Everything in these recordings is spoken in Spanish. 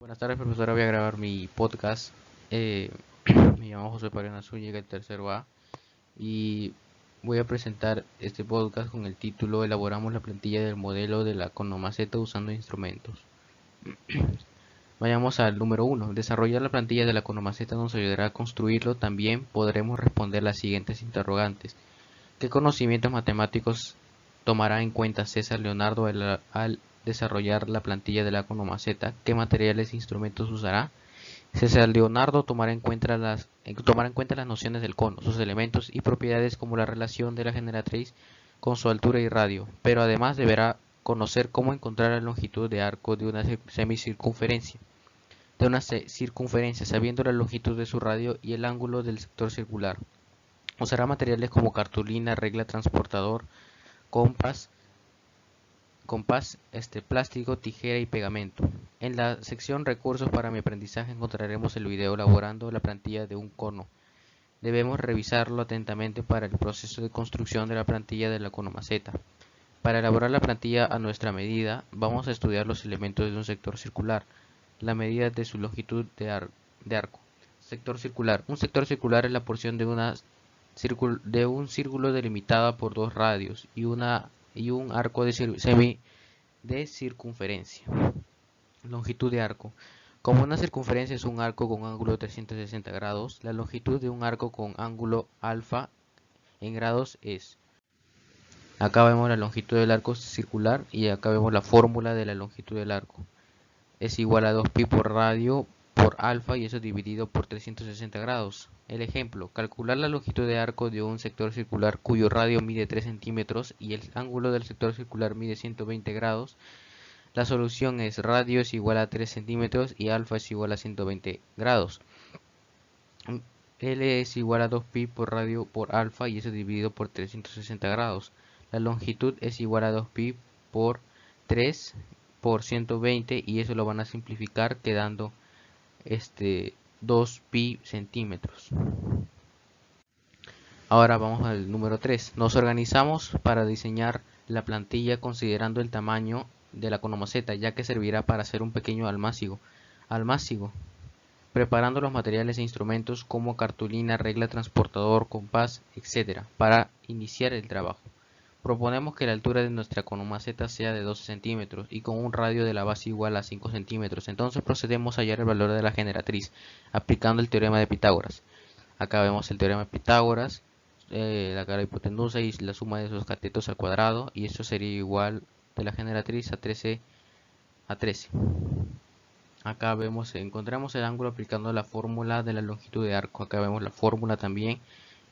Buenas tardes, profesora. Voy a grabar mi podcast. Eh, Me llamo José Pariana Zúñiga, el tercero A, y voy a presentar este podcast con el título Elaboramos la plantilla del modelo de la Conomaceta usando instrumentos. Vayamos al número 1. Desarrollar la plantilla de la Conomaceta nos ayudará a construirlo. También podremos responder las siguientes interrogantes. ¿Qué conocimientos matemáticos tomará en cuenta César Leonardo al desarrollar la plantilla de la Conomaceta? ¿Qué materiales e instrumentos usará? César Leonardo tomará en cuenta las nociones del cono, sus elementos y propiedades como la relación de la generatriz con su altura y radio, pero además deberá conocer cómo encontrar la longitud de arco de una circunferencia, sabiendo la longitud de su radio y el ángulo del sector circular. Usará materiales como cartulina, regla transportador, compás, plástico, tijera y pegamento. En la sección recursos para mi aprendizaje encontraremos el video elaborando la plantilla de un cono. Debemos revisarlo atentamente para el proceso de construcción de la plantilla de la conomaceta. Para elaborar la plantilla a nuestra medida, vamos a estudiar los elementos de un sector circular, la medida de su longitud de arco. Sector circular. Un sector circular es la porción de un círculo delimitada por dos radios y un arco de circunferencia. Longitud de arco. Como una circunferencia es un arco con ángulo de 360 grados, la longitud de un arco con ángulo alfa en grados es. Acá vemos la longitud del arco circular y acá vemos la fórmula de la longitud del arco. Es igual a 2pi por radio por alfa y eso dividido por 360 grados. El ejemplo, calcular la longitud de arco de un sector circular cuyo radio mide 3 centímetros y el ángulo del sector circular mide 120 grados. La solución es radio es igual a 3 centímetros y alfa es igual a 120 grados. L es igual a 2pi por radio por alfa y eso dividido por 360 grados. La longitud es igual a 2pi por 3 por 120 y eso lo van a simplificar quedando 2pi centímetros. Ahora vamos al número 3. Nos organizamos para diseñar la plantilla considerando el tamaño de la conomaceta, ya que servirá para hacer un pequeño almácigo, preparando los materiales e instrumentos como cartulina, regla transportador, compás, etc. para iniciar el trabajo. Proponemos que la altura de nuestra conomaceta sea de 12 centímetros y con un radio de la base igual a 5 centímetros. Entonces procedemos a hallar el valor de la generatriz aplicando el teorema de Pitágoras. Acá vemos el teorema de Pitágoras, la cara de hipotenusa y la suma de sus catetos al cuadrado, y esto sería igual de la generatriz a 13. Acá encontramos el ángulo aplicando la fórmula de la longitud de arco. Acá vemos la fórmula también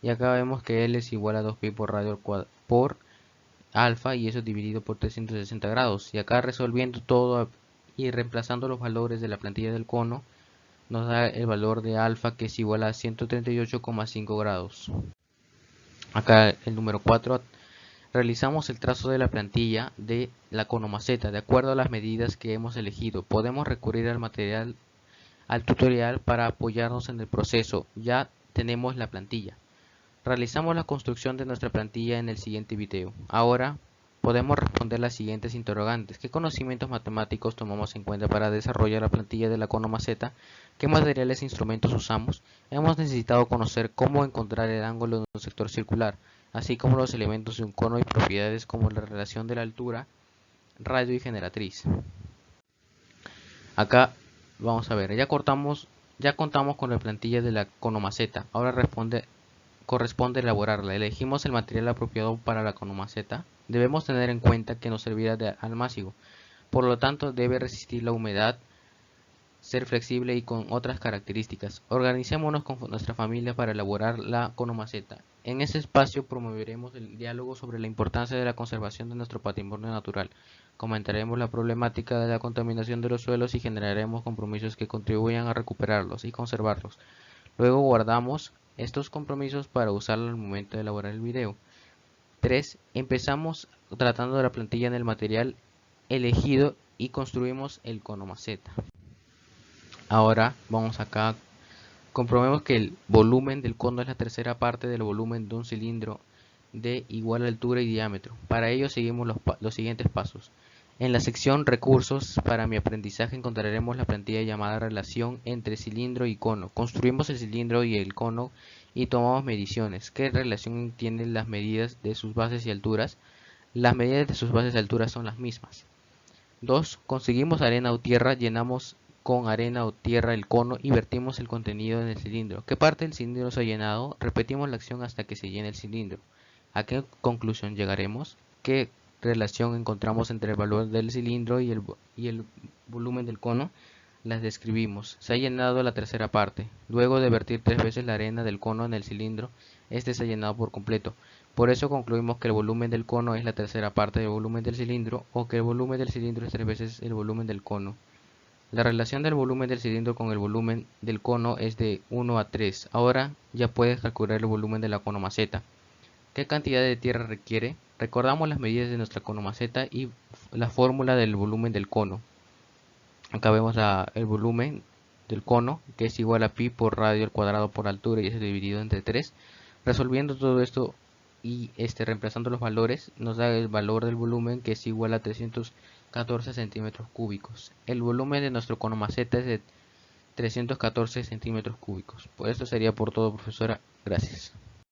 y acá vemos que L es igual a 2pi por radio por alfa y eso dividido por 360 grados. Y acá resolviendo todo y reemplazando los valores de la plantilla del cono nos da el valor de alfa, que es igual a 138,5 grados. Acá el número 4. Realizamos el trazo de la plantilla de la conomaceta de acuerdo a las medidas que hemos elegido. Podemos recurrir al tutorial para apoyarnos en el proceso. Ya tenemos la plantilla. Realizamos la construcción de nuestra plantilla en el siguiente video. Ahora podemos responder las siguientes interrogantes. ¿Qué conocimientos matemáticos tomamos en cuenta para desarrollar la plantilla de la conomaceta? ¿Qué materiales e instrumentos usamos? Hemos necesitado conocer cómo encontrar el ángulo de un sector circular, así como los elementos de un cono y propiedades como la relación de la altura, radio y generatriz. Acá vamos a ver, ya contamos con la plantilla de la conomaceta. Ahora corresponde elaborarla. Elegimos el material apropiado para la conomaceta. Debemos tener en cuenta que nos servirá de almácigo, por lo tanto debe resistir la humedad, ser flexible y con otras características. Organicémonos con nuestra familia para elaborar la conomaceta. En ese espacio promoveremos el diálogo sobre la importancia de la conservación de nuestro patrimonio natural. Comentaremos la problemática de la contaminación de los suelos y generaremos compromisos que contribuyan a recuperarlos y conservarlos. Luego guardamos estos compromisos para usarlo al momento de elaborar el video. 3. Empezamos tratando de la plantilla en el material elegido y construimos el conomaceta. Ahora vamos acá, comprobemos que el volumen del cono es la tercera parte del volumen de un cilindro de igual altura y diámetro. Para ello seguimos los siguientes pasos. En la sección Recursos para mi aprendizaje encontraremos la plantilla llamada Relación entre cilindro y cono. Construimos el cilindro y el cono y tomamos mediciones. ¿Qué relación tienen las medidas de sus bases y alturas? Las medidas de sus bases y alturas son las mismas. 2. Conseguimos arena o tierra, llenamos con arena o tierra el cono y vertimos el contenido en el cilindro. ¿Qué parte del cilindro se ha llenado? Repetimos la acción hasta que se llene el cilindro. ¿A qué conclusión llegaremos? ¿Qué relación encontramos entre el valor del cilindro y el volumen del cono? Las describimos. Se ha llenado la tercera parte. Luego de vertir 3 veces la arena del cono en el cilindro, este se ha llenado por completo. Por eso concluimos que el volumen del cono es la tercera parte del volumen del cilindro, o que el volumen del cilindro es 3 veces el volumen del cono. La relación del volumen del cilindro con el volumen del cono es de 1 a 3. Ahora ya puedes calcular el volumen de la conomaceta. ¿Qué cantidad de tierra requiere? Recordamos las medidas de nuestra conomaceta y la fórmula del volumen del cono. Acá vemos el volumen del cono, que es igual a pi por radio al cuadrado por altura, y es dividido entre 3. Resolviendo todo esto y reemplazando los valores, nos da el valor del volumen, que es igual a 314 centímetros cúbicos. El volumen de nuestro conomaceta es de 314 centímetros cúbicos. Pues esto sería por todo, profesora. Gracias.